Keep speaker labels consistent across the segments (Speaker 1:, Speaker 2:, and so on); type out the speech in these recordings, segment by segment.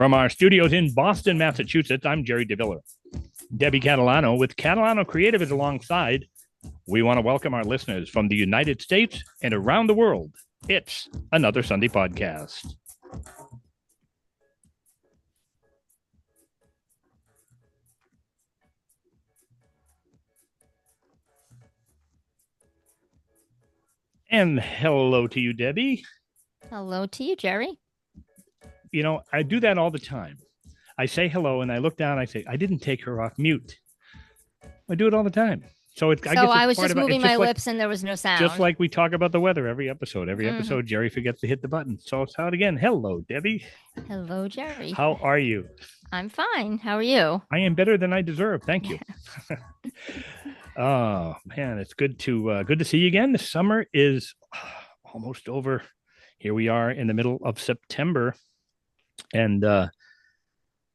Speaker 1: From our studios in Boston, Massachusetts, I'm Jerry DeViller. Debbie Catalano with Catalano Creative is alongside. We want to welcome our listeners from the United States and around the world. It's another Sunday podcast. And hello to you, Debbie.
Speaker 2: Hello to you, Jerry.
Speaker 1: You know, I do that all the time. I say hello and I look down, I say, I didn't take her off mute. I do it all the time. So
Speaker 2: I was just moving my lips and there was no sound.
Speaker 1: Just like we talk about the weather every episode. Every episode, Jerry forgets to hit the button. So it's out again. Hello, Debbie.
Speaker 2: Hello, Jerry.
Speaker 1: How are you?
Speaker 2: I'm fine. How are you?
Speaker 1: I am better than I deserve. Thank you. Oh man, it's good to see you again. The summer is almost over. Here we are in the middle of September, and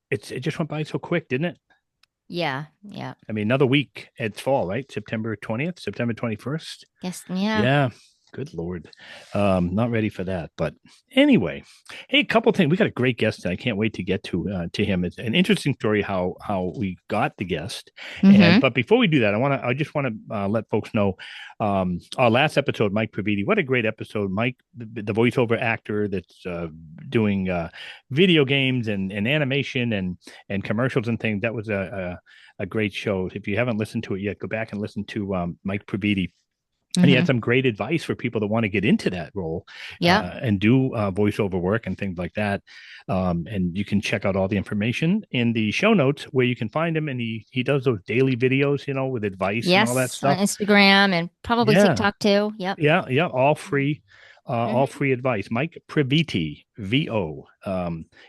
Speaker 1: it just went by so quick, didn't it?
Speaker 2: Yeah.
Speaker 1: I mean, another week, it's fall, right? September 20th, September 21st.
Speaker 2: Yes. Yeah.
Speaker 1: Yeah. Good Lord. Not ready for that. But anyway, hey, a couple things. We got a great guest. I can't wait to get to him. It's an interesting story how we got the guest. But before we do that, I just want to let folks know our last episode, Mike Praviti. What a great episode. Mike, the voiceover actor that's doing video games and animation and commercials and things. That was a great show. If you haven't listened to it yet, go back and listen to Mike Praviti. And he had some great advice for people that want to get into that role and do voiceover work and things like that. And you can check out all the information in the show notes where you can find him. And he does those daily videos, with advice and all that stuff.
Speaker 2: On Instagram and probably TikTok too. Yep.
Speaker 1: Yeah. All free. All free advice. Mike Praviti, VO,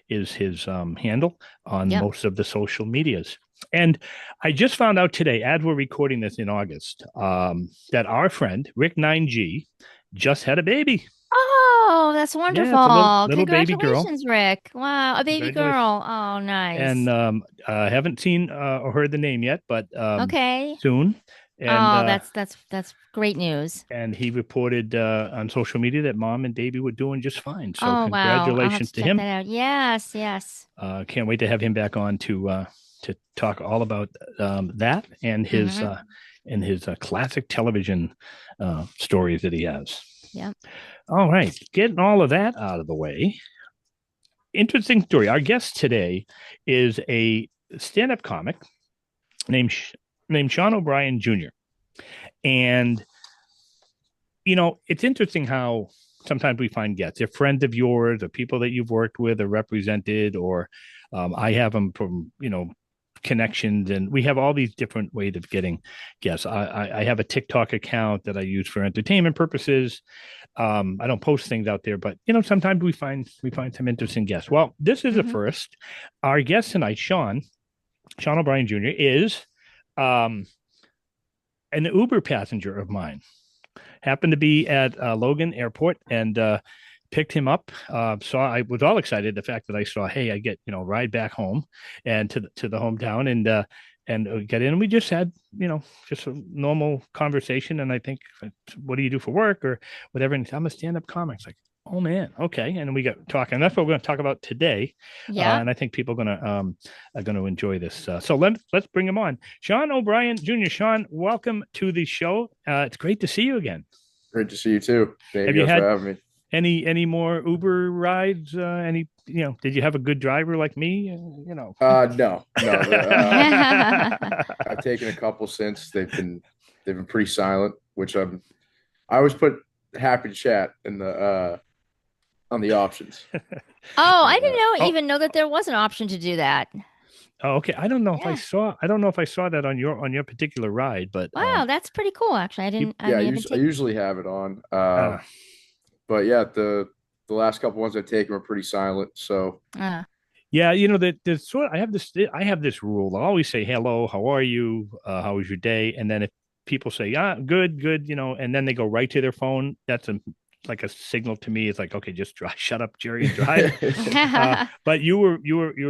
Speaker 1: is his handle on most of the social medias. And I just found out today, as we're recording this in August, that our friend Rick 9G just had a baby.
Speaker 2: Oh, that's wonderful!
Speaker 1: Yeah, little baby girl.
Speaker 2: Congratulations, Rick! Wow, a baby girl. Oh, nice.
Speaker 1: And I haven't seen or heard the name yet, but soon.
Speaker 2: And, that's great news.
Speaker 1: And he reported on social media that mom and baby were doing just fine. So
Speaker 2: congratulations
Speaker 1: to him.
Speaker 2: That out. Yes.
Speaker 1: Can't wait to have him back on to talk all about that and his classic television stories that he has.
Speaker 2: Yeah.
Speaker 1: All right, getting all of that out of the way. Interesting story. Our guest today is a stand-up comic named Sean O'Brien Jr. And, it's interesting how sometimes we find guests. They're friends of yours or people that you've worked with or represented, or I have them from, connections, and we have all these different ways of getting guests. I have a TikTok account that I use for entertainment purposes. I don't post things out there, but sometimes we find some interesting guests. Well, this is the first. Our guest tonight, Sean O'Brien Jr., is an Uber passenger of mine. Happened to be at Logan Airport and picked him up. So I was all excited. The fact that I saw, hey, I get, ride back home and to the hometown and get in. And we just had, just a normal conversation. And I think, what do you do for work or whatever? And I'm a stand-up comic. It's like, oh man. Okay. And we got talking. That's what we're going to talk about today.
Speaker 2: Yeah.
Speaker 1: And I think people are going to enjoy this. So let's bring him on. Sean O'Brien Jr. Sean, welcome to the show. It's great to see you again.
Speaker 3: Great to see you too. Thank you for having me.
Speaker 1: Any more Uber rides? Did you have a good driver like me?
Speaker 3: No. I've taken a couple since. They've been pretty silent, which I always put happy to chat in the on the options.
Speaker 2: I didn't even know that there was an option to do that.
Speaker 1: Oh, okay. I don't know if I saw that on your particular ride, but
Speaker 2: wow, that's pretty cool. Actually,
Speaker 3: I usually have it on. But yeah, the last couple ones I've taken were pretty silent. So
Speaker 1: yeah, I have this rule. I always say hello, how are you? How was your day? And then if people say good, and then they go right to their phone, that's like a signal to me. It's like, okay, just shut up, Jerry, and drive. But you were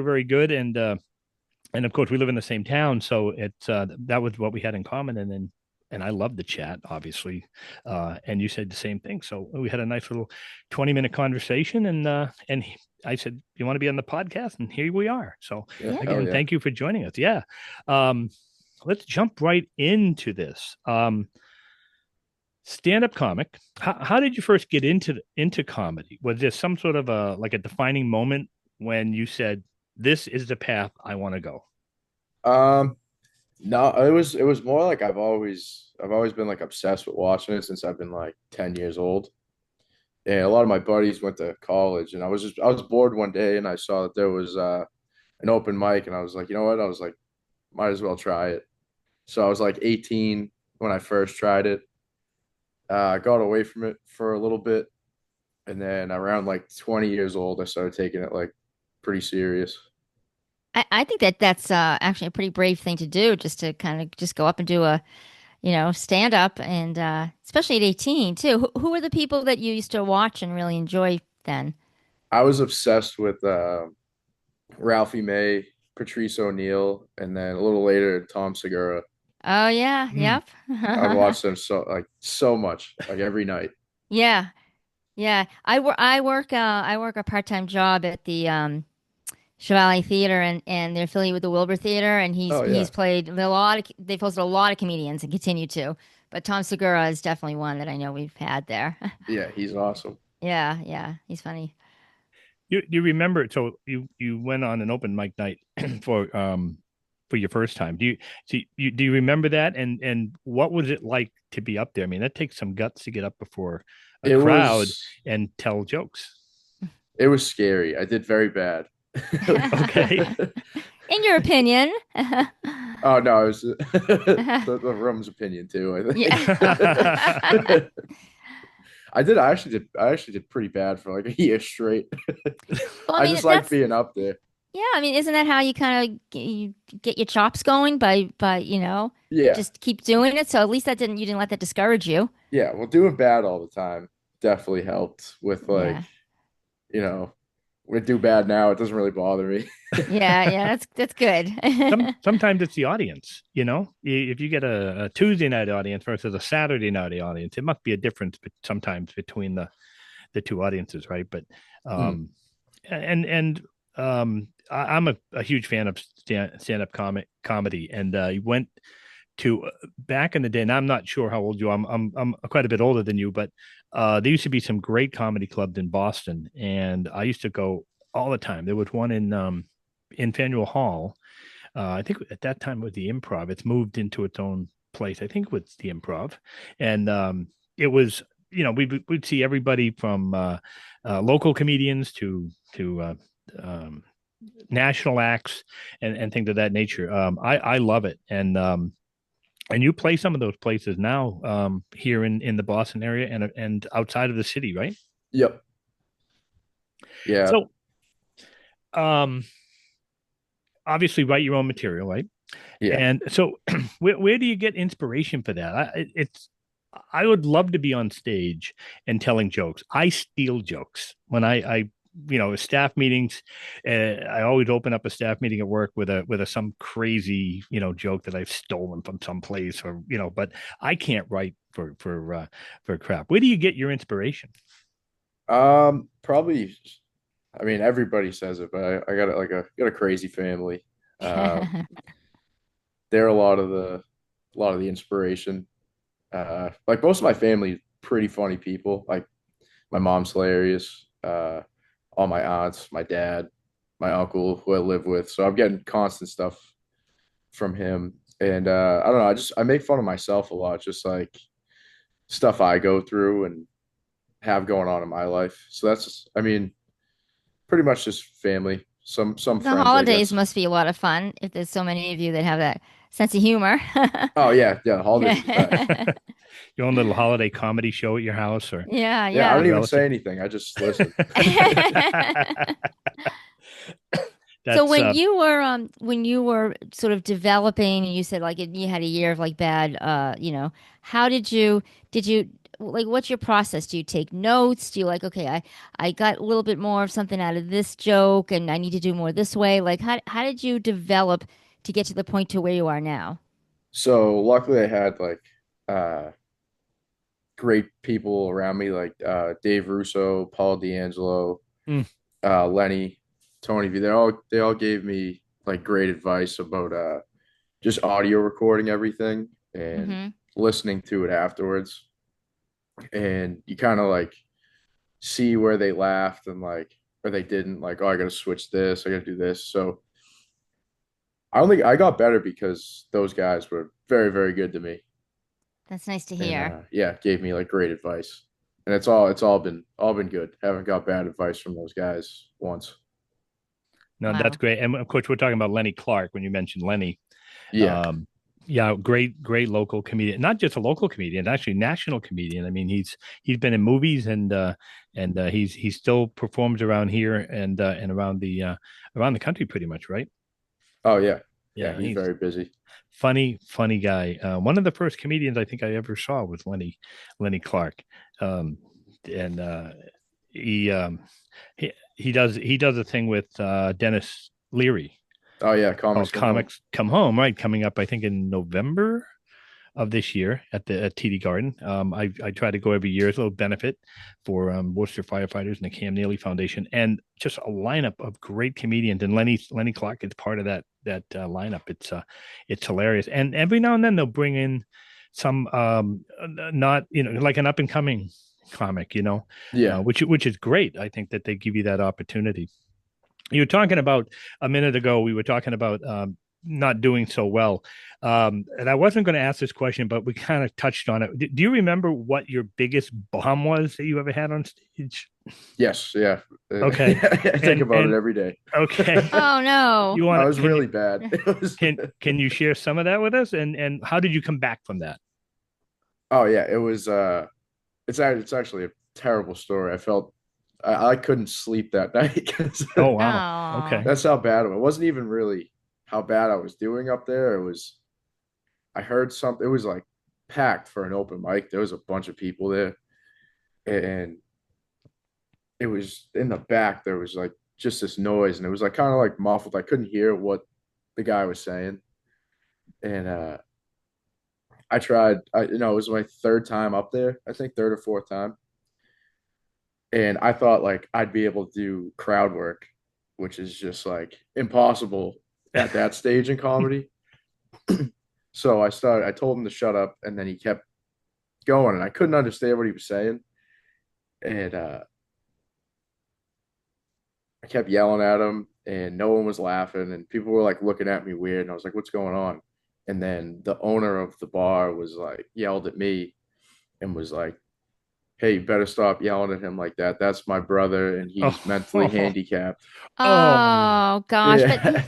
Speaker 1: very good, and of course we live in the same town, so it's that was what we had in common. And then and I love the chat, obviously. And you said the same thing. So we had a nice little 20-minute conversation, and I said, "You want to be on the podcast?" And here we are. So
Speaker 3: Yeah,
Speaker 2: Yeah.
Speaker 3: hell
Speaker 1: again,
Speaker 3: yeah.
Speaker 1: thank you for joining us. Yeah. Um, let's jump right into this. Stand-up comic. How did you first get into comedy? Was there some sort of a defining moment when you said, "This is the path I want to go"?
Speaker 3: Um, no, it was more like I've always been like obsessed with watching it since I've been like 10 years old. And a lot of my buddies went to college, and I was bored one day and I saw that there was an open mic, and I was like, you know what? I was like, might as well try it. So I was like 18 when I first tried it. I got away from it for a little bit, and then around like 20 years old, I started taking it like pretty serious.
Speaker 2: I think that that's actually a pretty brave thing to do, just to kind of just go up and do a, stand up, and especially at 18 too. Who were the people that you used to watch and really enjoy then?
Speaker 3: I was obsessed with Ralphie May, Patrice O'Neill, and then a little later Tom Segura.
Speaker 2: Oh yeah,
Speaker 1: Mm.
Speaker 2: yep.
Speaker 3: I'd watch them so much, like every night.
Speaker 2: Yeah, yeah. I work a part-time job at the Chevalier Theater, and they're affiliated with the Wilbur Theater, and he's
Speaker 3: Oh
Speaker 2: he's
Speaker 3: yeah,
Speaker 2: played a lot of they've hosted a lot of comedians and continue to. But Tom Segura is definitely one that I know we've had there.
Speaker 3: yeah, he's awesome.
Speaker 2: Yeah, yeah, he's funny.
Speaker 1: You remember? So you went on an open mic night for your first time. Do you remember that? And what was it like to be up there? I mean, that takes some guts to get up before a
Speaker 3: It
Speaker 1: crowd
Speaker 3: was
Speaker 1: and tell jokes.
Speaker 3: it was scary. I did very bad.
Speaker 1: Okay.
Speaker 2: In your opinion.
Speaker 3: Oh no, it was the room's opinion too, I
Speaker 2: Yeah.
Speaker 3: think. I actually did pretty bad for like a year straight.
Speaker 2: Well, I
Speaker 3: I
Speaker 2: mean,
Speaker 3: just like
Speaker 2: that's
Speaker 3: being up there.
Speaker 2: yeah. I mean, isn't that how you kind of you get your chops going by
Speaker 3: Yeah.
Speaker 2: just keep doing it? So at least that didn't you didn't let that discourage you.
Speaker 3: Yeah. Well, doing bad all the time definitely helped with like,
Speaker 2: Yeah,
Speaker 3: you know, we do bad now, it doesn't really bother me.
Speaker 2: yeah, yeah. That's good.
Speaker 1: Sometimes it's the audience, you know. If you get a Tuesday night audience versus a Saturday night audience, it must be a difference sometimes between the two audiences, right? But
Speaker 3: Mm.
Speaker 1: um, I'm a huge fan of stand up comedy, and went to back in the day. And I'm not sure how old you are. I'm quite a bit older than you, but there used to be some great comedy clubs in Boston, and I used to go all the time. There was one in Faneuil Hall. I think at that time it was the Improv. It's moved into its own place. I think it was the Improv, and it was, we'd see everybody from local comedians to um, national acts and things of that nature. I love it, and you play some of those places now, here in the Boston area and outside of the city, right?
Speaker 3: Yep. Yeah.
Speaker 1: So um, obviously write your own material, right?
Speaker 3: Yeah.
Speaker 1: And so, where do you get inspiration for that? I would love to be on stage and telling jokes. I steal jokes when staff meetings. I always open up a staff meeting at work with a some crazy joke that I've stolen from someplace, or But I can't write for crap. Where do you get your inspiration?
Speaker 3: Probably, I mean, everybody says it, but I got a crazy family. Um, they're a lot of the inspiration. Like most of my family, pretty funny people. Like my mom's hilarious. All my aunts, my dad, my uncle who I live with. So I'm getting constant stuff from him. And I don't know, I make fun of myself a lot, just like stuff I go through and have going on in my life. So I mean, pretty much just family, some
Speaker 2: The
Speaker 3: friends, I
Speaker 2: holidays
Speaker 3: guess.
Speaker 2: must be a lot of fun if there's so many of you that have that sense of humor.
Speaker 3: Oh yeah, yeah, the holidays are the best.
Speaker 1: Your own little holiday comedy show at your house, or
Speaker 2: Yeah,
Speaker 3: Yeah, I
Speaker 2: yeah.
Speaker 3: don't even say
Speaker 1: relative?
Speaker 3: anything. I just listen.
Speaker 2: So
Speaker 1: That's
Speaker 2: when you were sort of developing, and you said like you had a year of like bad, how did you like what's your process? Do you take notes? Do you like, okay, I got a little bit more of something out of this joke and I need to do more this way? Like how did you develop to get to the point to where you are now?
Speaker 3: So luckily I had like uh, great people around me like Dave Russo, Paul D'Angelo,
Speaker 1: Mm,
Speaker 3: Lenny, Tony V. They all gave me like great advice about just audio recording everything and
Speaker 2: Mm-hmm.
Speaker 3: listening to it afterwards. And you kind of like see where they laughed and like or they didn't, like, oh, I gotta switch this, I gotta do this. So I got better because those guys were very, very good to me.
Speaker 2: That's nice to
Speaker 3: And
Speaker 2: hear.
Speaker 3: yeah, gave me like great advice. And it's all been good. Haven't got bad advice from those guys once.
Speaker 1: no, that's
Speaker 2: Wow.
Speaker 1: great. And of course, we're talking about Lenny Clark when you mentioned Lenny.
Speaker 3: Yeah.
Speaker 1: Um, yeah, great local comedian. Not just a local comedian, actually national comedian. I mean, he's been in movies and he's still performs around here and around the country pretty much, right?
Speaker 3: Oh yeah. Yeah,
Speaker 1: Yeah,
Speaker 3: he's
Speaker 1: he's
Speaker 3: very busy.
Speaker 1: funny guy. One of the first comedians I think I ever saw was Lenny Clark. Um, and he um he does a thing with Dennis Leary
Speaker 3: Oh yeah,
Speaker 1: called
Speaker 3: comics come home.
Speaker 1: Comics Come Home, right? Coming up, I think in November of this year at TD Garden. I try to go every year as a little benefit for Worcester firefighters and the Cam Neely Foundation, and just a lineup of great comedians. And Lenny Clark is part of that lineup. It's hilarious, and every now and then they'll bring in some not like an up and coming comic,
Speaker 3: Yeah.
Speaker 1: which is great. I think that they give you that opportunity. You were talking about a minute ago. We were talking about not doing so well, and I wasn't going to ask this question, but we kind of touched on it. Do you remember what your biggest bomb was that you ever had on stage?
Speaker 3: Yes, yeah.
Speaker 1: Okay,
Speaker 3: I think about it
Speaker 1: and
Speaker 3: every day.
Speaker 1: okay,
Speaker 2: Oh no.
Speaker 1: you
Speaker 3: I
Speaker 1: want
Speaker 3: was
Speaker 1: to can you
Speaker 3: really bad. It was
Speaker 1: can you share some of that with us? And how did you come back from that?
Speaker 3: Oh yeah, it was it's actually a terrible story. I couldn't sleep that night because
Speaker 1: Oh wow,
Speaker 2: Oh.
Speaker 1: okay,
Speaker 3: that's how bad it was. It wasn't even really how bad I was doing up there. It was I heard something. It was like packed for an open mic. There was a bunch of people there, and it was in the back. There was like just this noise, and it was like kind of like muffled. I couldn't hear what the guy was saying, and I tried. It was my third time up there. I think third or fourth time, and I thought like I'd be able to do crowd work, which is just like impossible at that stage in comedy. So I told him to shut up, and then he kept going, and I couldn't understand what he was saying. And I kept yelling at him, and no one was laughing, and people were like looking at me weird. And I was like, "What's going on?" And then the owner of the bar was like, yelled at me and was like, "Hey, you better stop yelling at him like that. That's my brother, and he's mentally
Speaker 1: oh,
Speaker 3: handicapped."
Speaker 1: oh,
Speaker 2: Oh gosh, but
Speaker 3: Yeah.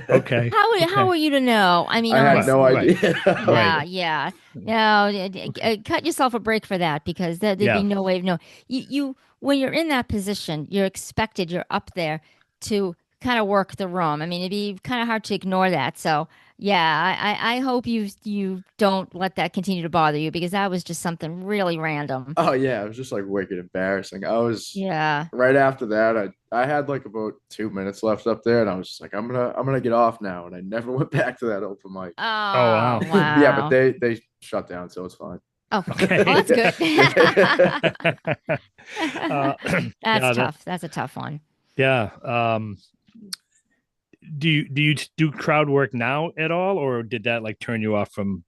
Speaker 1: okay,
Speaker 2: how
Speaker 1: okay,
Speaker 2: are you to know? I mean,
Speaker 3: I had
Speaker 1: right,
Speaker 3: no
Speaker 2: honestly.
Speaker 1: right,
Speaker 3: idea.
Speaker 1: right,
Speaker 2: Yeah, yeah. No,
Speaker 1: okay,
Speaker 2: cut yourself a break for that because there'd be
Speaker 1: yeah.
Speaker 2: no way of knowing. When you're in that position, you're up there to kind of work the room. I mean, it'd be kind of hard to ignore that. So, yeah, I hope you don't let that continue to bother you because that was just something really random.
Speaker 3: Oh yeah, it was just like wicked embarrassing. I was
Speaker 2: Yeah.
Speaker 3: right after that. I had like about 2 minutes left up there, and I was just like, I'm gonna get off now, and I never went back to that open mic.
Speaker 1: Oh
Speaker 2: Oh,
Speaker 1: wow,
Speaker 3: Yeah, but
Speaker 2: wow.
Speaker 3: they shut down, so it's fine.
Speaker 2: Oh, well,
Speaker 1: okay.
Speaker 2: that's good.
Speaker 1: uh,
Speaker 2: That's
Speaker 1: yeah,
Speaker 2: tough. That's a tough one.
Speaker 1: yeah. Do you do crowd work now at all, or did that like turn you off from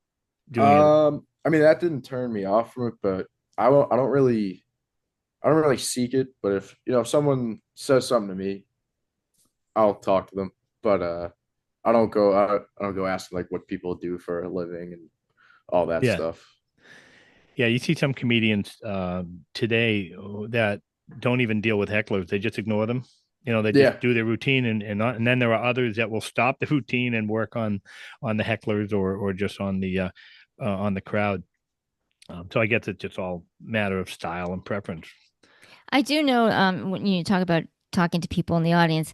Speaker 1: doing it?
Speaker 3: I mean that didn't turn me off from it, but I won't. I don't really seek it. But if someone says something to me, I'll talk to them. But I don't go ask like what people do for a living and all that
Speaker 1: Yeah,
Speaker 3: stuff.
Speaker 1: yeah. You see some comedians today that don't even deal with hecklers; they just ignore them. They just
Speaker 3: Yeah.
Speaker 1: do their routine, and then there are others that will stop the routine and work on the hecklers or just on the crowd. So I guess it's just all matter of style and preference.
Speaker 2: I do know when you talk about talking to people in the audience,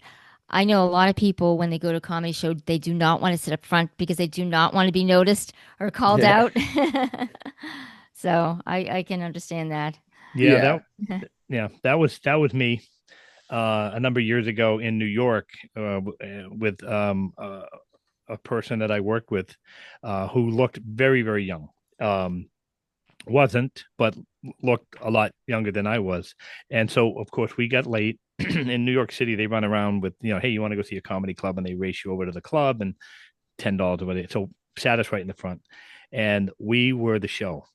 Speaker 2: I know a lot of people when they go to a comedy show, they do not want to sit up front because they do not want to be noticed or called
Speaker 3: Yeah.
Speaker 2: out. So I can understand that.
Speaker 1: Yeah,
Speaker 3: Yeah.
Speaker 1: that was me a number of years ago in New York with a person that I worked with who looked very, very young. wasn't, but looked a lot younger than I was. And so, of course, we got late. In New York City, they run around with, hey, you want to go see a comedy club, and they race you over to the club and $10 or whatever. So sat us right in the front, and we were the show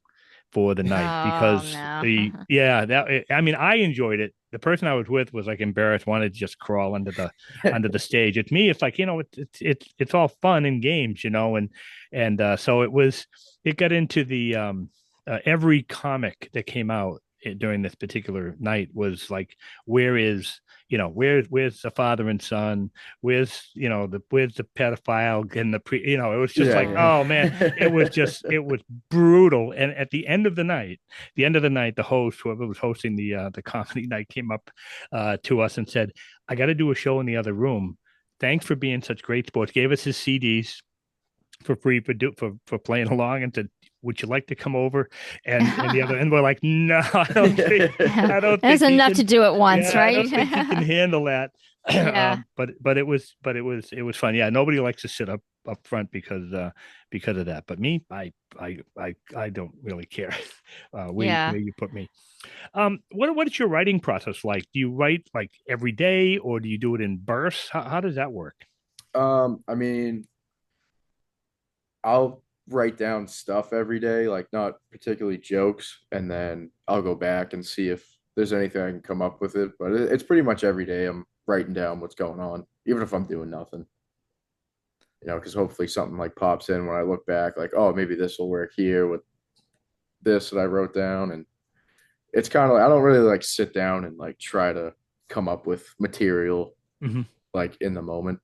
Speaker 1: for the night
Speaker 2: Oh
Speaker 1: because
Speaker 2: no.
Speaker 1: I mean, I enjoyed it. The person I was with was like embarrassed, wanted to just crawl under the stage. It's me. It's like, it's all fun and games, and so it got into the every comic that came out during this particular night was like, where is where's the father and son, where's the pedophile and it was just like,
Speaker 3: Yeah,
Speaker 1: oh man, it was brutal. And at the end of the night, the host, whoever was hosting the comedy night, came up to us and said, I got to do a show in the other room. Thanks for being such great sports. Gave us his CDs for free for playing along, and said, would you like to come over? And the other end, we're like, no, I don't
Speaker 2: That's
Speaker 1: think he
Speaker 2: enough to
Speaker 1: can.
Speaker 2: do it once,
Speaker 1: Yeah, I
Speaker 2: right?
Speaker 1: don't think he can handle that.
Speaker 2: Yeah.
Speaker 1: But it was fun. Yeah, nobody likes to sit up front because of that. But me, I don't really care
Speaker 2: Yeah.
Speaker 1: where you put me. What is your writing process like? Do you write like every day, or do you do it in bursts? How does that work?
Speaker 3: I mean, I'll write down stuff every day, like not particularly jokes, and then I'll go back and see if there's anything I can come up with it. But it's pretty much every day I'm writing down what's going on, even if I'm doing nothing, because hopefully something like pops in when I look back, like, oh, maybe this will work here with this that I wrote down. And it's kind of like, I don't really like sit down and like try to come up with material
Speaker 1: Hmm.
Speaker 3: like in the moment.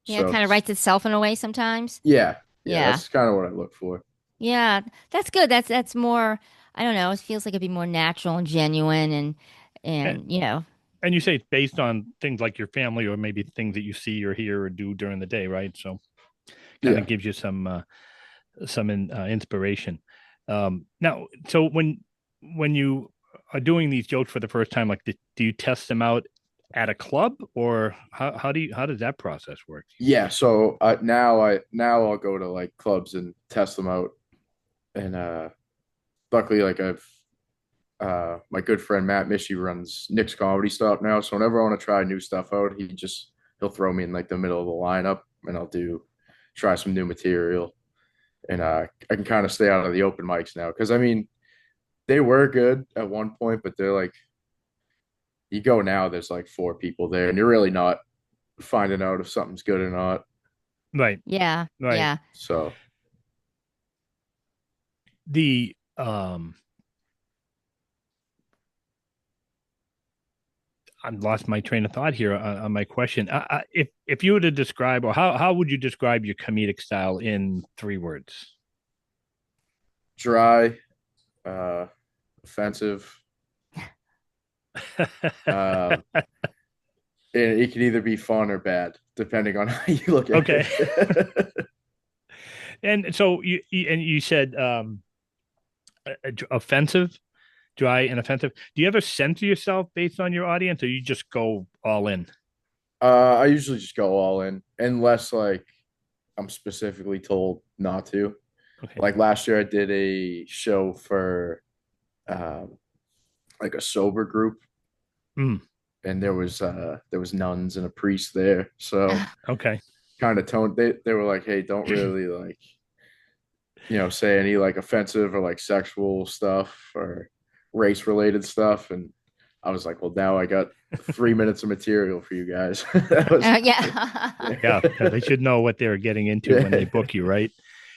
Speaker 2: Yeah, it
Speaker 3: So
Speaker 2: kind of writes itself in a way sometimes.
Speaker 3: yeah,
Speaker 2: Yeah.
Speaker 3: that's kind of what I look for.
Speaker 2: Yeah. That's good. That's more, I don't know, it feels like it'd be more natural and genuine and
Speaker 1: And you say it's based on things like your family, or maybe things that you see or hear or do during the day, right? So kind of
Speaker 3: Yeah.
Speaker 1: gives you some inspiration. Now, so when you are doing these jokes for the first time, like, do you test them out at a club, or how does that process work?
Speaker 3: Yeah, so now I'll go to like clubs and test them out, and luckily like I've my good friend Matt Mishy runs Nick's Comedy Stop now, so whenever I want to try new stuff out, he'll throw me in like the middle of the lineup, and I'll do try some new material, and I can kind of stay out of the open mics now because I mean they were good at one point, but they're like you go now, there's like four people there, and you're really not finding out if something's good or not.
Speaker 1: Right,
Speaker 2: yeah.
Speaker 1: right.
Speaker 2: Yeah.
Speaker 3: So
Speaker 1: The I lost my train of thought here on my question. If you were to describe, or how would you describe your comedic style in 3 words?
Speaker 3: dry, uh, offensive. Um, and it can either be fun or bad, depending on how you look at
Speaker 1: Okay.
Speaker 3: it.
Speaker 1: And so you said offensive, dry, and offensive. Do you ever censor yourself based on your audience, or you just go all in?
Speaker 3: I usually just go all in, unless like I'm specifically told not to.
Speaker 1: Okay.
Speaker 3: Like last year, I did a show for um, like a sober group,
Speaker 1: Mm,
Speaker 3: and there was nuns and a priest there, so
Speaker 1: okay.
Speaker 3: kind of toned. They were like, "Hey, don't really like say any like offensive or like sexual stuff or race related stuff." And I was like, well, now I got 3 minutes of material for you guys. That was
Speaker 2: Yeah.
Speaker 1: Yeah, because they should know what they're getting into when they
Speaker 3: yeah.
Speaker 1: book you, right?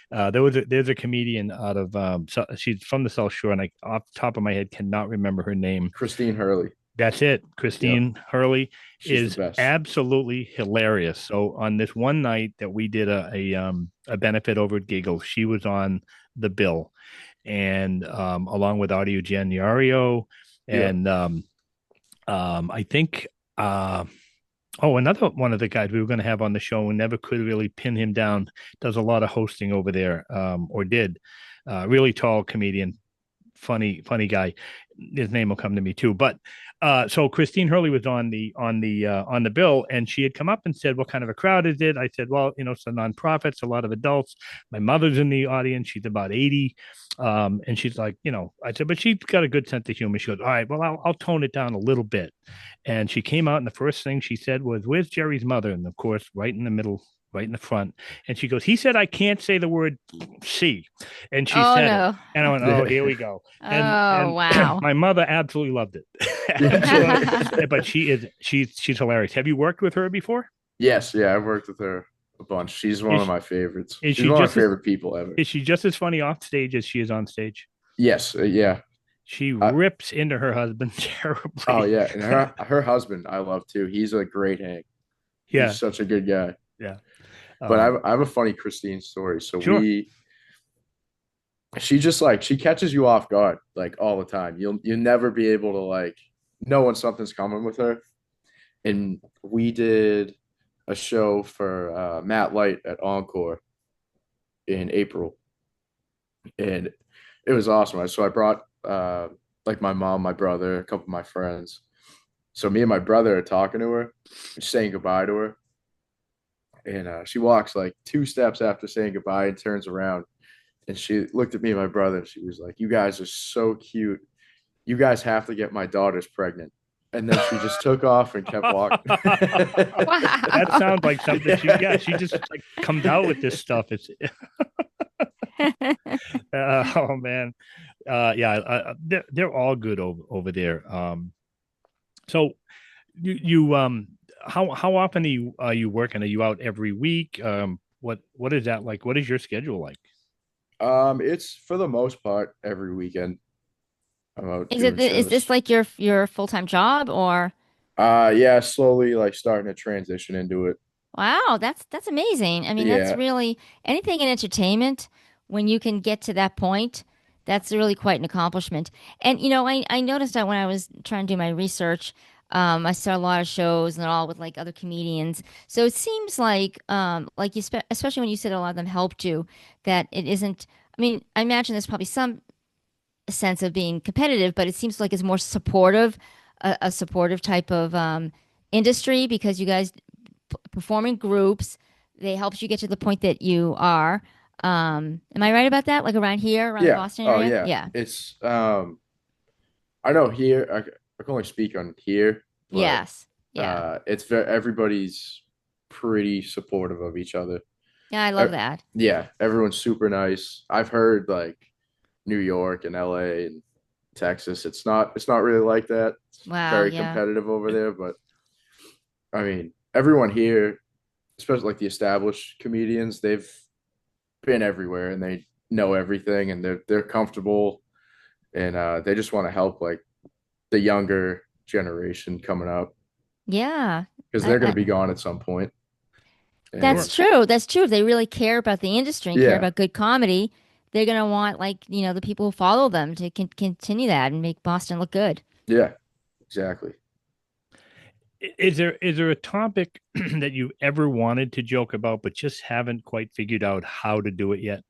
Speaker 1: There's a comedian out of she's from the South Shore, and I, off the top of my head, cannot remember her name.
Speaker 3: Christine Hurley.
Speaker 1: That's it.
Speaker 3: Yep.
Speaker 1: Christine Hurley
Speaker 3: She's the
Speaker 1: is
Speaker 3: best.
Speaker 1: absolutely hilarious. So on this one night that we did a benefit over at Giggles, she was on the bill, and along with Audio Januario,
Speaker 3: Yeah.
Speaker 1: and I think another one of the guys we were going to have on the show and never could really pin him down. Does a lot of hosting over there, or did. Really tall comedian, funny guy. his name will come to me too. But so Christine Hurley was on the bill, and she had come up and said, "What kind of a crowd is it?" I said, "Well, it's a nonprofit, it's a lot of adults. My mother's in the audience; she's about 80." And she's like, I said, "But she's got a good sense of humor." She goes, "All right, well, I'll tone it down a little bit." And she came out, and the first thing she said was, "Where's Jerry's mother?" And of course, right in the middle, right in the front. And she goes, "He said I can't say the word C," and she
Speaker 2: Oh
Speaker 1: said it.
Speaker 2: no.
Speaker 1: And I went, "Oh, here we go."
Speaker 2: Oh
Speaker 1: And
Speaker 2: wow.
Speaker 1: my mother absolutely loved it. Absolutely. But she's hilarious. Have you worked with her before?
Speaker 3: Yes, yeah, I've worked with her a bunch. She's one of
Speaker 1: Is
Speaker 3: my favorites.
Speaker 1: is
Speaker 3: She's
Speaker 1: she
Speaker 3: one of my
Speaker 1: just as
Speaker 3: favorite people ever.
Speaker 1: is she just as funny off stage as she is on stage?
Speaker 3: Yes, yeah.
Speaker 1: She
Speaker 3: Uh,
Speaker 1: rips into her husband
Speaker 3: oh
Speaker 1: terribly.
Speaker 3: yeah, and her husband I love too. He's a great hang. He's
Speaker 1: Yeah,
Speaker 3: such a good guy.
Speaker 1: yeah.
Speaker 3: But
Speaker 1: Um,
Speaker 3: I have a funny Christine story. So
Speaker 1: sure.
Speaker 3: she just like she catches you off guard like all the time. You'll never be able to like know when something's coming with her. And we did a show for Matt Light at Encore in April, and it was awesome. So I brought like my mom, my brother, a couple of my friends. So me and my brother are talking to her, saying goodbye to her, and she walks like two steps after saying goodbye and turns around, and she looked at me and my brother, and she was like, "You guys are so cute. You guys have to get my daughter's pregnant." And then she just took off and kept walking.
Speaker 1: That
Speaker 2: Wow.
Speaker 1: sounds like something she just like comes out with this stuff. It's oh man, yeah, they're all good over there. So you how often are you working? Are you out every week? What is that like? What is your schedule like?
Speaker 3: It's for the most part every weekend I'm out doing
Speaker 2: Is this
Speaker 3: shows.
Speaker 2: like your full-time job or
Speaker 3: Yeah, slowly like starting to transition into it.
Speaker 2: wow, that's amazing. I mean, that's
Speaker 3: Yeah,
Speaker 2: really anything in entertainment when you can get to that point, that's really quite an accomplishment. And I noticed that when I was trying to do my research, I saw a lot of shows and they're all with like other comedians. So it seems like especially when you said a lot of them helped you, that it isn't. I mean, I imagine there's probably some sense of being competitive, but it seems like it's more supportive, a supportive type of industry because you guys perform in groups. They helped you get to the point that you are. Am I right about that? Like around here, around the
Speaker 3: yeah.
Speaker 2: Boston
Speaker 3: Oh
Speaker 2: area?
Speaker 3: yeah.
Speaker 2: Yeah.
Speaker 3: It's I know here I can only speak on here, but
Speaker 2: Yes. Yeah.
Speaker 3: it's very everybody's pretty supportive of each other.
Speaker 2: Yeah, I
Speaker 3: Uh,
Speaker 2: love that.
Speaker 3: yeah, everyone's super nice. I've heard like New York and LA and Texas. It's not really like that. It's
Speaker 2: Wow.
Speaker 3: very
Speaker 2: Yeah.
Speaker 3: competitive over there, but I mean, everyone here, especially like the established comedians, they've been everywhere and they know everything and they're comfortable and they just want to help like the younger generation coming up
Speaker 2: Yeah.
Speaker 3: because
Speaker 2: I,
Speaker 3: they're going
Speaker 2: I,
Speaker 3: to be gone at some point.
Speaker 2: that's
Speaker 1: Sure.
Speaker 3: And
Speaker 2: true. That's true. If they really care about the industry and care
Speaker 3: yeah,
Speaker 2: about good comedy, they're gonna want the people who follow them to continue that and make Boston look good.
Speaker 3: yeah, exactly.
Speaker 1: Is there a topic that you ever wanted to joke about but just haven't quite figured out how to do it yet?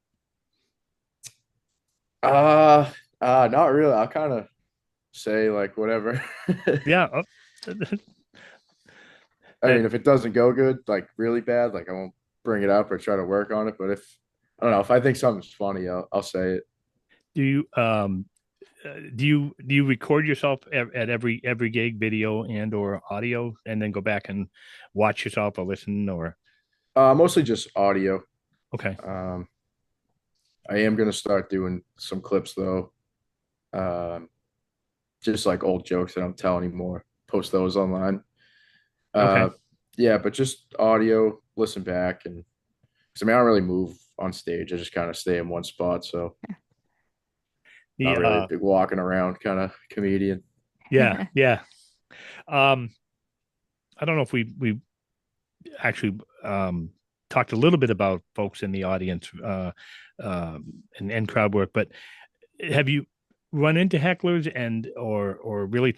Speaker 3: Uh, Not really. I'll kind of say like whatever.
Speaker 1: Yeah.
Speaker 3: I
Speaker 1: Uh,
Speaker 3: mean, if it doesn't go good, like really bad, like I won't bring it up or try to work on it. But if I don't know, if I think something's funny, I'll say it.
Speaker 1: do you do you record yourself at every gig, video and or audio, and then go back and watch yourself or listen or
Speaker 3: Mostly just audio.
Speaker 1: okay.
Speaker 3: Um, I am gonna start doing some clips though. Um, just like old jokes that I don't tell anymore. Post those online.
Speaker 1: Okay.
Speaker 3: Uh, yeah, but just audio, listen back, and because I mean I don't really move on stage. I just kind of stay in one spot, so
Speaker 1: The
Speaker 3: not really a big walking around kind of comedian.
Speaker 1: yeah, yeah. Um I don't know if we actually talked a little bit about folks in the audience and crowd work, but have you run into hecklers or really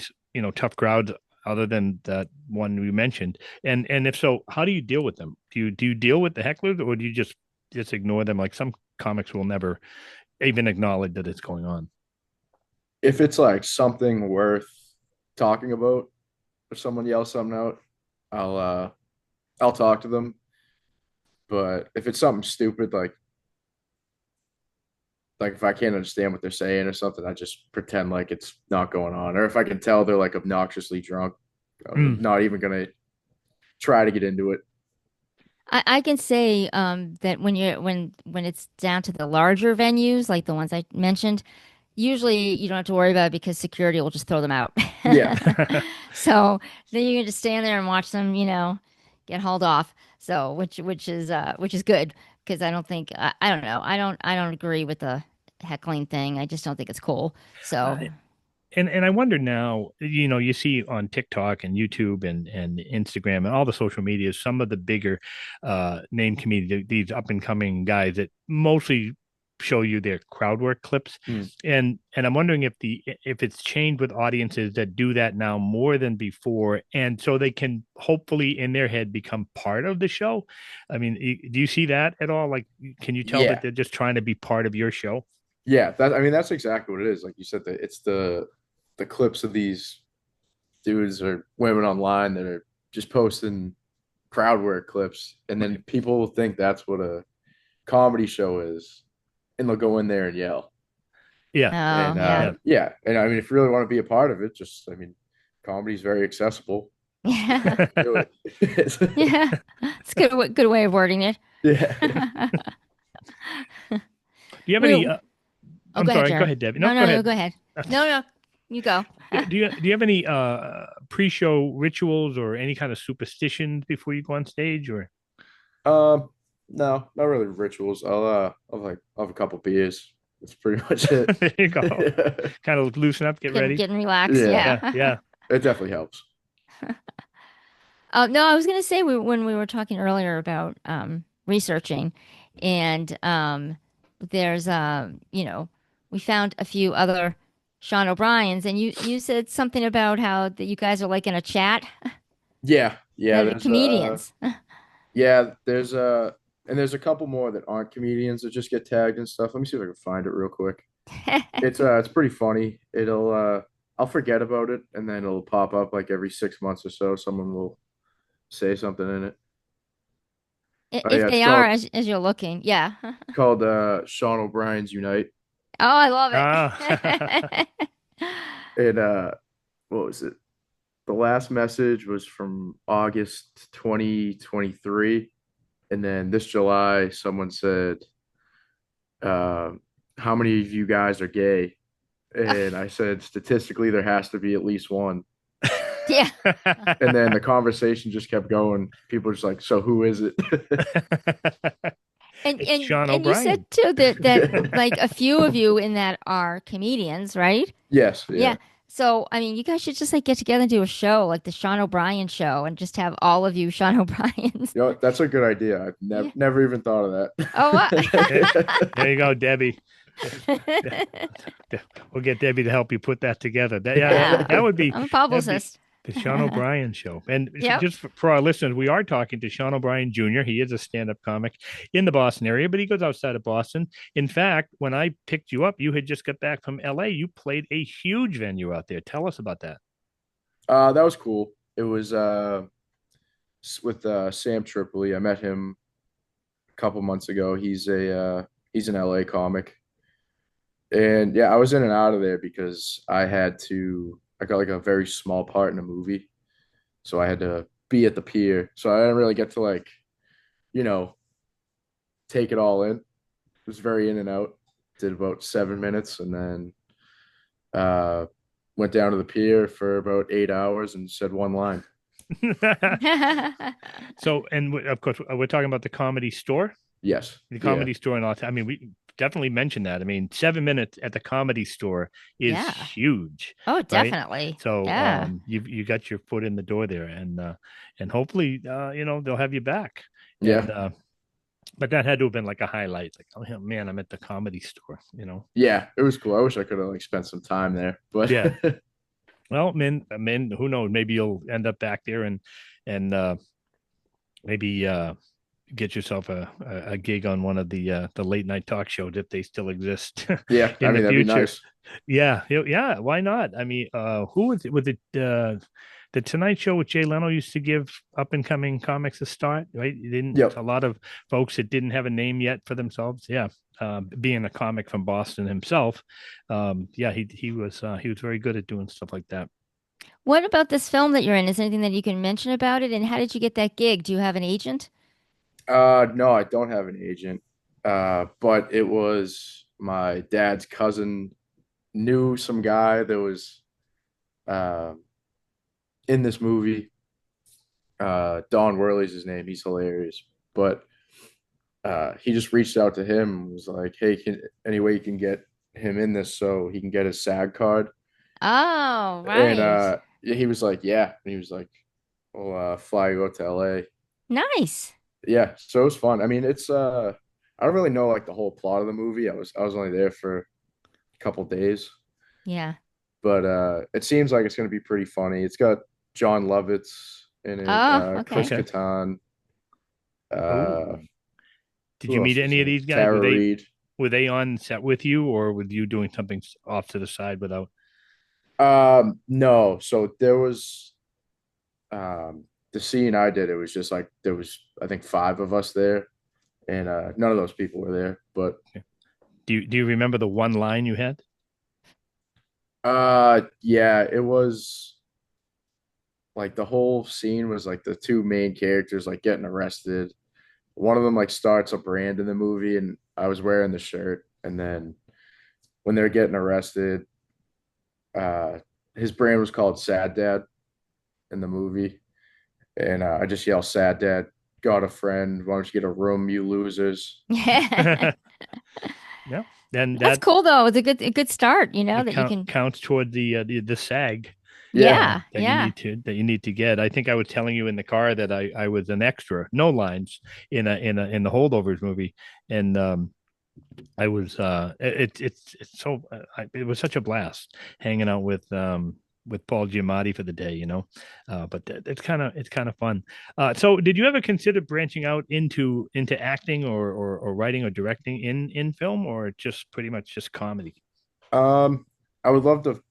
Speaker 1: tough crowds other than that one we mentioned? And if so, how do you deal with them? Do you deal with the hecklers or do you just ignore them? Like some comics will never even acknowledge that it's going on.
Speaker 3: if it's like something worth talking about, if someone yells something out, I'll uh I'll talk to them. But if it's something stupid, like if I can't understand what they're saying or something, I just pretend like it's not going on. Or if I can tell they're like obnoxiously drunk, I'm
Speaker 1: Mm,
Speaker 3: not even gonna try to get into it.
Speaker 2: I can say that when it's down to the larger venues, like the ones I mentioned, usually you don't have to worry about it because security will just throw them out.
Speaker 3: Yeah.
Speaker 2: So then you can just stand there and watch them, get hauled off. So which is good because I don't think I don't know. I don't agree with the heckling thing. I just don't think it's cool. So
Speaker 1: I, and I wonder now, you see on TikTok and YouTube and Instagram and all the social medias, some of the bigger name comedians, these up and coming guys that mostly show you their crowd work clips.
Speaker 3: Mm.
Speaker 1: And I'm wondering if it's changed with audiences that do that now more than before, and so they can hopefully in their head become part of the show. I mean, do you see that at all? Like, can you tell that
Speaker 3: Yeah.
Speaker 1: they're just trying to be part of your show?
Speaker 3: Yeah. That I mean that's exactly what it is. Like you said, that it's the clips of these dudes or women online that are just posting crowd work clips, and then
Speaker 1: Right.
Speaker 3: people will think that's what a comedy show is, and they'll go in there and yell.
Speaker 1: Yeah.
Speaker 3: And
Speaker 2: oh yeah.
Speaker 3: yeah, and I mean, if you really want to be a part of it, just I mean, comedy is very accessible. Just
Speaker 2: Yeah.
Speaker 3: do it.
Speaker 2: Yeah. It's a good way of wording it.
Speaker 3: Yeah.
Speaker 1: Do you have
Speaker 2: We
Speaker 1: any?
Speaker 2: oh,
Speaker 1: I'm
Speaker 2: go ahead,
Speaker 1: sorry. Go
Speaker 2: Jared.
Speaker 1: ahead, Debbie. No,
Speaker 2: No,
Speaker 1: go
Speaker 2: no, no,
Speaker 1: ahead.
Speaker 2: go ahead. No, no, you go.
Speaker 1: Do you have any pre-show rituals or any kind of superstitions before you go on stage? Or
Speaker 3: Um, no, not really rituals. I'll have a couple beers. That's pretty much it.
Speaker 1: there you go. Kind of loosen up, get ready.
Speaker 2: Getting relaxed.
Speaker 3: Yeah,
Speaker 1: Yeah,
Speaker 2: Yeah.
Speaker 1: yeah.
Speaker 3: it definitely helps.
Speaker 2: No, I was going to say when we were talking earlier about researching, and there's we found a few other Sean O'Briens, and you said something about how that you guys are like in a chat
Speaker 3: Yeah, yeah.
Speaker 2: that are comedians.
Speaker 3: There's and there's a couple more that aren't comedians that just get tagged and stuff. Let me see if I can find it real quick. It's pretty funny. I'll forget about it and then it'll pop up like every 6 months or so. Someone will say something in it. Oh
Speaker 2: If
Speaker 3: yeah,
Speaker 2: they are, as you're looking, yeah.
Speaker 3: it's called Sean O'Brien's Unite.
Speaker 2: Oh, I love
Speaker 1: Ah,
Speaker 2: it.
Speaker 3: And what was it? The last message was from August 2023. And then this July, someone said, uh, how many of you guys are gay? And I said, statistically, there has to be at least one.
Speaker 2: Yeah.
Speaker 3: And then the conversation just kept going. People were just like, so who is it?
Speaker 2: And
Speaker 1: it's Sean
Speaker 2: and you
Speaker 1: O'Brien.
Speaker 2: said too that like a few of you in that are comedians, right?
Speaker 3: Yes,
Speaker 2: Yeah.
Speaker 3: yeah.
Speaker 2: So, I mean, you guys should just like get together and do a show like the Sean O'Brien show and just have all of you Sean O'Briens.
Speaker 3: You know, that's a good idea. I've
Speaker 2: Yeah.
Speaker 3: never even thought of
Speaker 2: Oh,
Speaker 3: that.
Speaker 1: There you go, Debbie. We'll get Debbie to help you put that together.
Speaker 2: Yeah.
Speaker 1: That would be
Speaker 2: I'm a
Speaker 1: that'd be
Speaker 2: publicist.
Speaker 1: the Sean O'Brien show. And
Speaker 2: Yep.
Speaker 1: just for our listeners, we are talking to Sean O'Brien Jr. He is a stand-up comic in the Boston area, but he goes outside of Boston. In fact, when I picked you up, you had just got back from LA. You played a huge venue out there. Tell us about that.
Speaker 3: That was cool. It was with Sam Tripoli. I met him a couple months ago. He's an LA comic. And yeah, I was in and out of there because I got like a very small part in a movie. So I had to be at the pier. So I didn't really get to like, you know, take it all in. It was very in and out. Did about 7 minutes and then uh went down to the pier for about 8 hours and said one line.
Speaker 1: So, and of course, we're talking about the Comedy Store.
Speaker 3: Yes.
Speaker 1: The
Speaker 3: Yeah.
Speaker 1: Comedy Store, and all. I mean, we definitely mentioned that. I mean, 7 minutes at the Comedy Store is
Speaker 2: Yeah.
Speaker 1: huge.
Speaker 2: Oh, definitely.
Speaker 1: So,
Speaker 2: Yeah.
Speaker 1: you got your foot in the door there, and hopefully, they'll have you back.
Speaker 3: Yeah.
Speaker 1: And but that had to have been like a highlight. Like, oh man, I'm at the Comedy Store.
Speaker 3: Yeah. It was cool. I wish I could have like spent some time there. But
Speaker 1: Yeah. Well, man, who knows? Maybe you'll end up back there and maybe get yourself a gig on one of the late night talk shows if they still exist
Speaker 3: yeah, I
Speaker 1: in the
Speaker 3: mean that'd be
Speaker 1: future.
Speaker 3: nice.
Speaker 1: Yeah. Why not? I mean, who was it? Was it the Tonight Show with Jay Leno used to give up and coming comics a start, right? You didn't
Speaker 3: Yep.
Speaker 1: a lot of folks that didn't have a name yet for themselves. Yeah, being a comic from Boston himself, yeah, he was very good at doing stuff like that.
Speaker 2: What about this film that you're in? Is there anything that you can mention about it? And how did you get that gig? Do you have an agent?
Speaker 3: No, I don't have an agent. But it was my dad's cousin knew some guy that was uh, in this movie. Don Worley's his name. He's hilarious. But he just reached out to him and was like, "Hey, any way you can get him in this so he can get his SAG card?"
Speaker 2: Oh,
Speaker 3: And
Speaker 2: right.
Speaker 3: yeah, he was like, "Yeah." And he was like, "Well, fly go to LA."
Speaker 2: Nice.
Speaker 3: Yeah, so it was fun. I mean, it's I don't really know like the whole plot of the movie. I was only there for a couple days,
Speaker 2: Yeah.
Speaker 3: but it seems like it's going to be pretty funny. It's got John Lovitz in it,
Speaker 2: Oh,
Speaker 3: Chris
Speaker 2: okay.
Speaker 1: Okay.
Speaker 3: Kattan, uh,
Speaker 1: Oh, did you
Speaker 3: who
Speaker 1: meet
Speaker 3: else was
Speaker 1: any of
Speaker 3: in it?
Speaker 1: these guys?
Speaker 3: Tara Reid.
Speaker 1: Were they on set with you, or were you doing something off to the side without?
Speaker 3: No, so there was the scene I did. It was just like there was I think five of us there, and none of those people were there. But
Speaker 1: Do you remember the one line you had?
Speaker 3: yeah, it was like the whole scene was like the two main characters like getting arrested. One of them like starts a brand in the movie, and I was wearing the shirt. And then when they're getting arrested, uh, his brand was called Sad Dad in the movie, and I just yell, "Sad Dad, got a friend. Why don't you get a room, you losers?"
Speaker 1: Yeah, then
Speaker 2: That's
Speaker 1: that
Speaker 2: cool though. It's a good start, you know,
Speaker 1: it
Speaker 2: that you can.
Speaker 1: counts toward the SAG
Speaker 3: Yeah,
Speaker 2: Yeah, yeah.
Speaker 1: that you need to get. I think I was telling you in the car that I was an extra, no lines in the Holdovers movie, and I was it's so it was such a blast hanging out with Paul Giamatti for the day, but it's kind of fun. So did you ever consider branching out into acting or writing or directing in film, or just pretty much just comedy?
Speaker 3: I would love to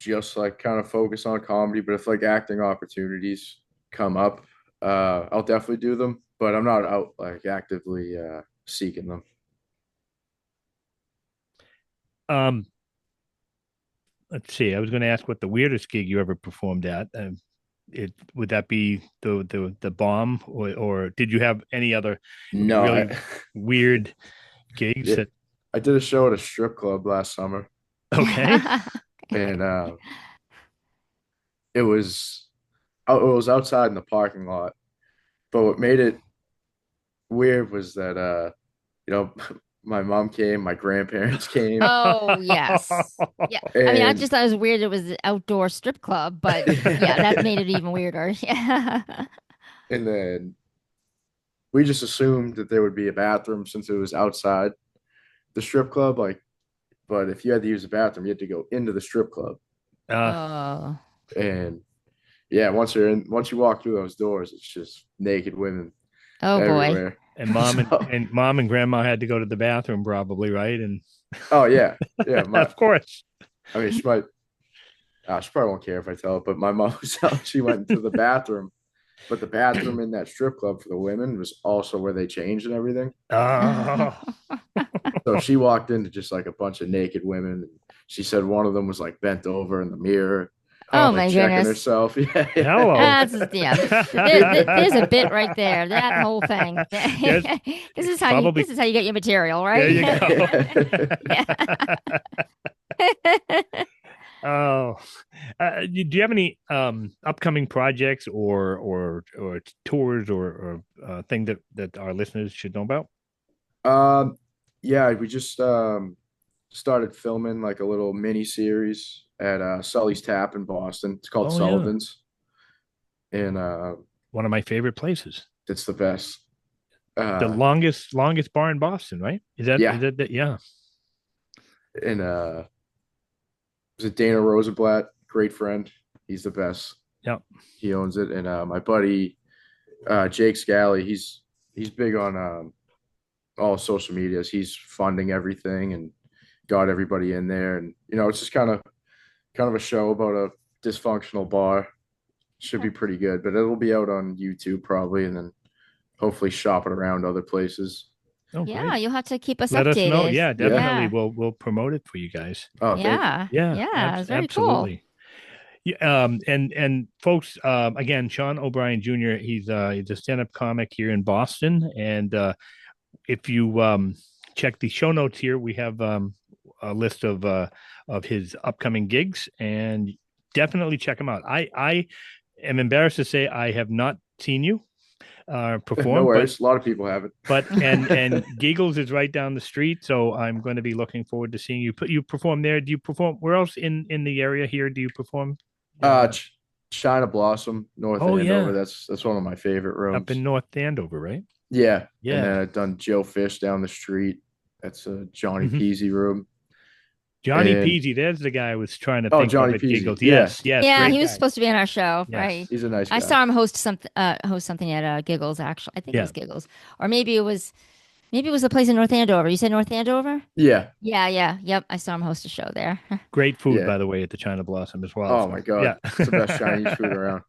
Speaker 3: just like kind of focus on comedy, but if like acting opportunities come up, I'll definitely do them. But I'm not out like actively seeking them.
Speaker 1: Um, let's see. I was going to ask what the weirdest gig you ever performed at. It would that be the bomb, or did you have any other
Speaker 3: No,
Speaker 1: really weird gigs
Speaker 3: yeah,
Speaker 1: that?
Speaker 3: I did a show at a strip club last summer,
Speaker 1: Okay.
Speaker 3: and it was it was outside in the parking lot. But what made it weird was that you know, my mom came, my grandparents came,
Speaker 2: Oh, yes. Yeah. I mean, I
Speaker 3: and
Speaker 2: just thought it was weird it was an outdoor strip club, but yeah, that made it even weirder. Yeah.
Speaker 3: and then we just assumed that there would be a bathroom since it was outside the strip club. Like, but if you had to use the bathroom, you had to go into the strip club.
Speaker 1: uh,
Speaker 2: Oh.
Speaker 3: And yeah, once you walk through those doors, it's just naked women
Speaker 2: Oh boy.
Speaker 3: everywhere.
Speaker 1: and mom and,
Speaker 3: So,
Speaker 1: and mom and grandma had to go to the bathroom probably, right? And
Speaker 3: oh yeah, yeah.
Speaker 1: of course.
Speaker 3: I mean, she probably won't care if I tell her, but my mom was telling she went into the bathroom, but the bathroom in that strip club for the women was also where they changed and everything.
Speaker 1: Oh,
Speaker 3: So she walked into just like a bunch of naked women. She said one of them was like bent over in the mirror,
Speaker 2: Oh
Speaker 1: oh,
Speaker 3: like
Speaker 2: my
Speaker 3: checking
Speaker 2: goodness.
Speaker 3: herself. Yeah, yeah.
Speaker 1: hello.
Speaker 2: That's yeah. There's a bit right there. That whole thing.
Speaker 1: Yes, it's probably
Speaker 2: This is how you get your material,
Speaker 1: there
Speaker 2: right?
Speaker 1: you go.
Speaker 2: Yeah.
Speaker 1: Oh, do you have any upcoming projects or tours or thing that our listeners should know about?
Speaker 3: um, yeah, we just started filming like a little mini series at Sully's Tap in Boston. It's called
Speaker 1: Oh yeah,
Speaker 3: Sullivan's, and
Speaker 1: one of my favorite places.
Speaker 3: it's the best.
Speaker 1: The
Speaker 3: Uh,
Speaker 1: longest bar in Boston, right? Is
Speaker 3: yeah,
Speaker 1: that yeah.
Speaker 3: and was it Dana Rosenblatt? Great friend. He's the best.
Speaker 1: Yeah.
Speaker 3: He owns it, and my buddy Jake Scally. He's big on all social medias. He's funding everything, and got everybody in there, and it's just kind of a show about a dysfunctional bar. Should be pretty good, but it'll be out on YouTube probably, and then hopefully shop it around other places.
Speaker 1: Oh,
Speaker 2: Yeah,
Speaker 1: great.
Speaker 2: you'll have to keep us
Speaker 1: Let us know.
Speaker 2: updated.
Speaker 1: Yeah,
Speaker 3: Yeah.
Speaker 1: definitely.
Speaker 2: Yeah.
Speaker 1: We'll promote it for you guys.
Speaker 3: Oh, thank you.
Speaker 2: Yeah.
Speaker 1: Yeah,
Speaker 2: Yeah. It's very cool.
Speaker 1: absolutely. Yeah, and folks, again, Sean O'Brien Jr. He's a stand-up comic here in Boston, and if you check the show notes here, we have a list of his upcoming gigs, and definitely check him out. I am embarrassed to say I have not seen you
Speaker 3: No
Speaker 1: perform,
Speaker 3: worries. A lot of people have it.
Speaker 1: but and Giggles is right down the street, so I'm going to be looking forward to seeing you. You perform there. Do you perform where else in the area here? Do you perform?
Speaker 3: Ch China Blossom, North
Speaker 1: Oh,
Speaker 3: Andover.
Speaker 1: yeah.
Speaker 3: That's one of my favorite
Speaker 1: Up
Speaker 3: rooms.
Speaker 1: in North Andover, right?
Speaker 3: Yeah. And
Speaker 1: Yeah.
Speaker 3: then I've done Joe Fish down the street. That's a Johnny
Speaker 1: Mhm.
Speaker 3: Peasy room.
Speaker 1: Johnny
Speaker 3: And
Speaker 1: Peasy, there's the guy I was trying to
Speaker 3: oh,
Speaker 1: think
Speaker 3: Johnny
Speaker 1: of at
Speaker 3: Peasy.
Speaker 1: Giggles.
Speaker 3: Yeah.
Speaker 1: Yes, yes,
Speaker 2: Yeah,
Speaker 1: great
Speaker 2: he was
Speaker 1: guy.
Speaker 2: supposed to be on our show,
Speaker 1: Yes.
Speaker 2: right?
Speaker 3: He's a nice
Speaker 2: I
Speaker 3: guy.
Speaker 2: saw him host something at Giggles actually. I think it
Speaker 1: Yeah.
Speaker 2: was Giggles. Or maybe it was the place in North Andover. You said North Andover?
Speaker 3: Yeah.
Speaker 2: Yeah, yeah. Yep, I saw him host a show there.
Speaker 1: Great food,
Speaker 3: Yeah.
Speaker 1: by the way, at the China Blossom as well.
Speaker 3: Oh
Speaker 1: So,
Speaker 3: my God.
Speaker 1: yeah.
Speaker 3: It's the best Chinese food around.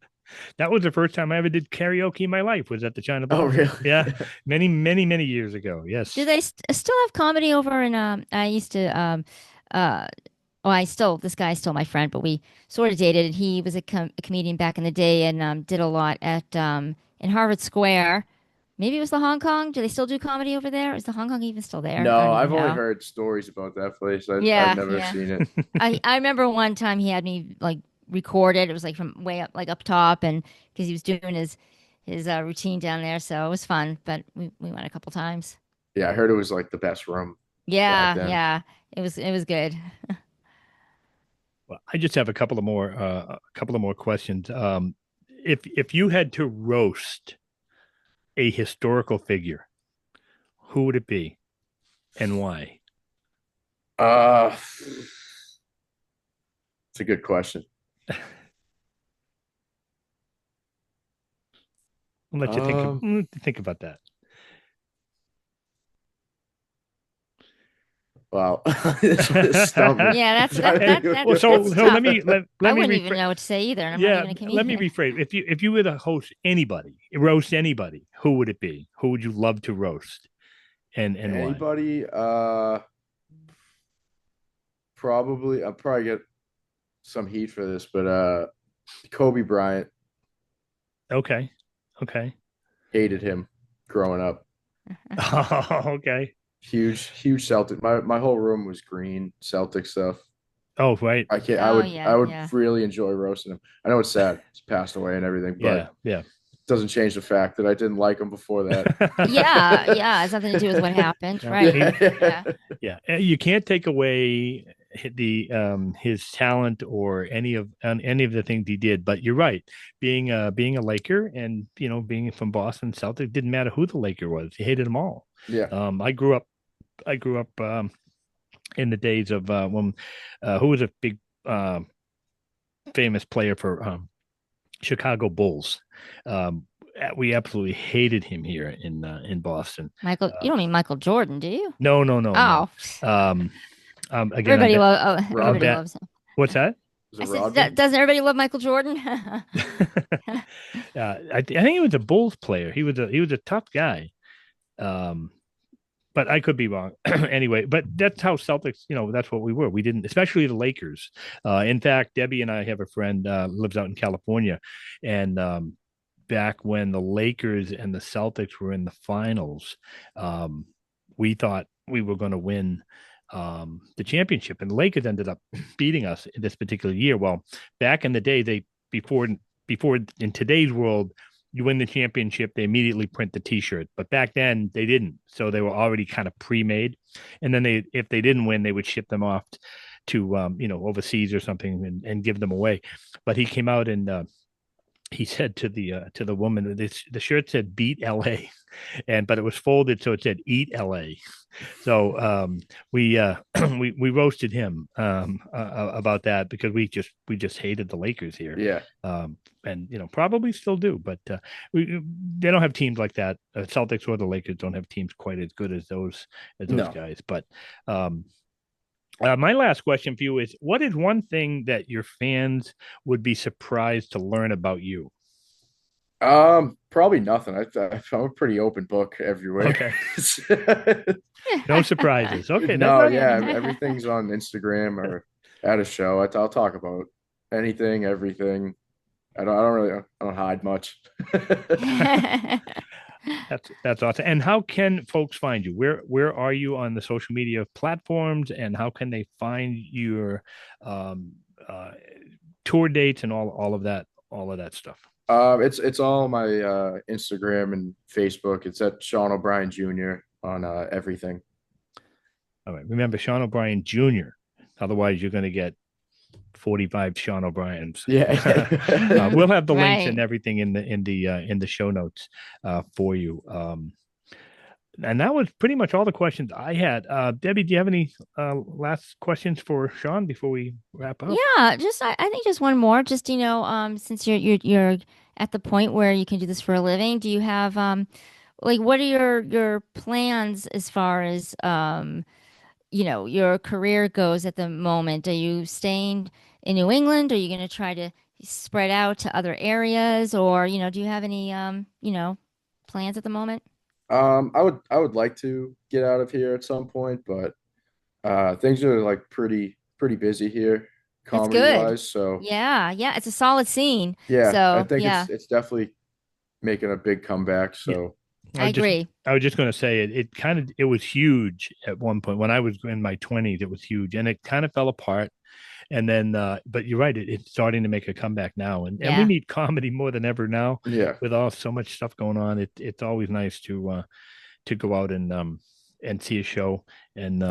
Speaker 1: That was the first time I ever did karaoke in my life, was at the China
Speaker 3: Oh,
Speaker 1: Blossom.
Speaker 3: really?
Speaker 1: Yeah. Many, many, many years ago. Yes.
Speaker 2: Do they still have comedy over in I used to uh this guy is still my friend, but we sort of dated. He was a comedian back in the day and did a lot at in Harvard Square. Maybe it was the Hong Kong. Do they still do comedy over there? Is the Hong Kong even still there? I
Speaker 3: No,
Speaker 2: don't
Speaker 3: I've
Speaker 2: even
Speaker 3: only
Speaker 2: know.
Speaker 3: heard stories about that place. I've
Speaker 2: Yeah,
Speaker 3: never
Speaker 2: yeah.
Speaker 3: seen it.
Speaker 2: I remember one time he had me like recorded. It was like from way up, like up top, and because he was doing his routine down there, so it was fun. But we went a couple times.
Speaker 3: Yeah, I heard it was like the best room back
Speaker 2: Yeah,
Speaker 3: then.
Speaker 2: yeah. It was good.
Speaker 1: Well, I just have a couple of more questions. If you had to roast a historical figure, who would it be and why?
Speaker 3: Uh, it's a good question.
Speaker 1: I'll let you think about that.
Speaker 3: Wow. This stumped me.
Speaker 2: Yeah, that's
Speaker 3: I
Speaker 2: that
Speaker 3: think
Speaker 2: that,
Speaker 3: it
Speaker 2: that
Speaker 3: was-
Speaker 1: So
Speaker 2: that's
Speaker 1: so
Speaker 2: tough.
Speaker 1: let me let,
Speaker 2: I
Speaker 1: let me
Speaker 2: wouldn't even
Speaker 1: rephrase.
Speaker 2: know what to say either, and I'm
Speaker 1: Yeah,
Speaker 2: not even a
Speaker 1: let me
Speaker 2: comedian.
Speaker 1: rephrase. If you were to host anybody, roast anybody, who would it be? Who would you love to roast, and why?
Speaker 3: Anybody? Probably. I'll probably get some heat for this, but Kobe Bryant,
Speaker 1: Okay, okay,
Speaker 3: hated him growing up.
Speaker 1: okay.
Speaker 3: Huge Celtic. My whole room was green Celtic stuff.
Speaker 1: Oh, right.
Speaker 3: I can't.
Speaker 2: Oh
Speaker 3: I
Speaker 2: yeah,
Speaker 3: would
Speaker 2: yeah.
Speaker 3: really enjoy roasting him. I know it's sad. He's passed away and everything, but
Speaker 1: Yeah, yeah.
Speaker 3: it doesn't change the fact that I didn't like him before that.
Speaker 2: Yeah, yeah. It has nothing to do with what happened,
Speaker 1: Yeah.
Speaker 2: right?
Speaker 3: Yeah.
Speaker 2: Yeah.
Speaker 1: Yeah, you can't take away the his talent or any of the things he did. But you're right. Being a Laker and being from Boston Celtic, didn't matter who the Laker was. He hated them all.
Speaker 3: Yeah.
Speaker 1: I grew up in the days of when who was a big famous player for Chicago Bulls. We absolutely hated him here in Boston.
Speaker 2: Michael, you don't mean Michael Jordan, do you?
Speaker 1: No, no, no, no.
Speaker 2: Oh,
Speaker 1: Again,
Speaker 2: everybody
Speaker 1: bet-
Speaker 2: loves him.
Speaker 1: what's that?
Speaker 3: Was
Speaker 2: I
Speaker 3: it
Speaker 2: said,
Speaker 3: Rodman?
Speaker 2: doesn't everybody love Michael Jordan?
Speaker 1: I think he was a Bulls player. He was a tough guy. But I could be wrong. Anyway, but that's how Celtics, that's what we were. We didn't, especially the Lakers. In fact, Debbie and I have a friend lives out in California, and back when the Lakers and the Celtics were in the finals, we thought we were going to win the championship, and the Lakers ended up beating us in this particular year. Well, back in the day, before in today's world, you win the championship, they immediately print the T-shirt. But back then, they didn't, so they were already kind of pre-made. And then if they didn't win, they would ship them off to overseas or something and give them away. But he came out and he said to the woman, the shirt said "Beat L.A." but it was folded so it said "Eat L.A." So we we roasted him about that because we just hated the Lakers here.
Speaker 3: Yeah.
Speaker 1: And probably still do, but they don't have teams like that. Celtics or the Lakers don't have teams quite as good as those
Speaker 3: No.
Speaker 1: guys. But My last question for you is: what is one thing that your fans would be surprised to learn about you?
Speaker 3: Probably nothing. I'm a pretty open book everywhere.
Speaker 1: Okay, no surprises. Okay,
Speaker 3: No,
Speaker 1: that
Speaker 3: yeah, everything's on Instagram or at a show. I'll talk about anything, everything. I don't hide much.
Speaker 1: that's awesome. And how can folks find you? Where are you on the social media platforms, and how can they find your um, uh, tour dates and all of that stuff?
Speaker 3: It's all my Instagram and Facebook. It's at Sean O'Brien Jr. on everything.
Speaker 1: All right. Remember Sean O'Brien Jr. Otherwise, you're going to get 45 Sean O'Briens.
Speaker 3: Yeah.
Speaker 1: We'll have the links and
Speaker 2: Right.
Speaker 1: everything in the show notes for you. And that was pretty much all the questions I had. Debbie, do you have any last questions for Sean before we wrap up?
Speaker 2: Yeah, just I think just one more. Just since you're at the point where you can do this for a living, do you have like what are your plans as far as your career goes at the moment? Are you staying in New England? Are you going to try to spread out to other areas, or do you have any plans at the moment?
Speaker 3: I would like to get out of here at some point, but things are like pretty busy here,
Speaker 2: That's
Speaker 3: comedy
Speaker 2: good.
Speaker 3: wise. So
Speaker 2: Yeah, yeah, it's a solid scene.
Speaker 3: yeah, I
Speaker 2: So
Speaker 3: think
Speaker 2: yeah,
Speaker 3: it's definitely making a big comeback.
Speaker 1: Yeah,
Speaker 3: So
Speaker 2: I
Speaker 1: I was just
Speaker 2: agree.
Speaker 1: I was just going to say it was huge at one point when I was in my 20s. It was huge, and it kind of fell apart. And then, but you're right, it's starting to make a comeback now, and we
Speaker 2: Yeah,
Speaker 1: need comedy more than ever now
Speaker 3: yeah,
Speaker 1: with all so much stuff going on. It's always nice to go out and see a show and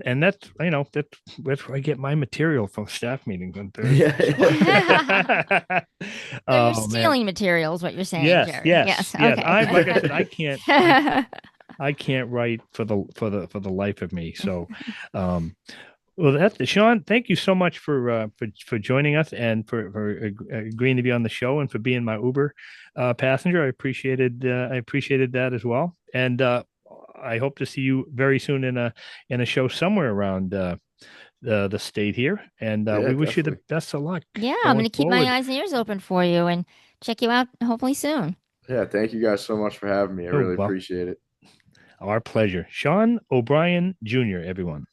Speaker 1: and that's where I get my material from staff meetings on Thursday. So.
Speaker 3: yeah.
Speaker 2: so you're
Speaker 1: Oh man,
Speaker 2: stealing materials, what you're saying,
Speaker 1: yes,
Speaker 2: Jerry?
Speaker 1: yes,
Speaker 2: Yes.
Speaker 1: yes.
Speaker 2: Okay.
Speaker 1: I like I said, I can't write for the life of me. So, um, well, that's Sean. Thank you so much for joining us and for agreeing to be on the show and for being my Uber passenger. I appreciated that as well. And I hope to see you very soon in a show somewhere around the state here. And
Speaker 3: Yeah,
Speaker 1: we wish you the
Speaker 3: definitely.
Speaker 1: best of luck
Speaker 2: Yeah, I'm
Speaker 1: going
Speaker 2: going to keep my
Speaker 1: forward.
Speaker 2: eyes and ears open for you and check you out hopefully soon.
Speaker 3: Yeah, thank you guys so much for having me. I
Speaker 1: Oh
Speaker 3: really
Speaker 1: well,
Speaker 3: appreciate it.
Speaker 1: our pleasure. Sean O'Brien Jr. Everyone.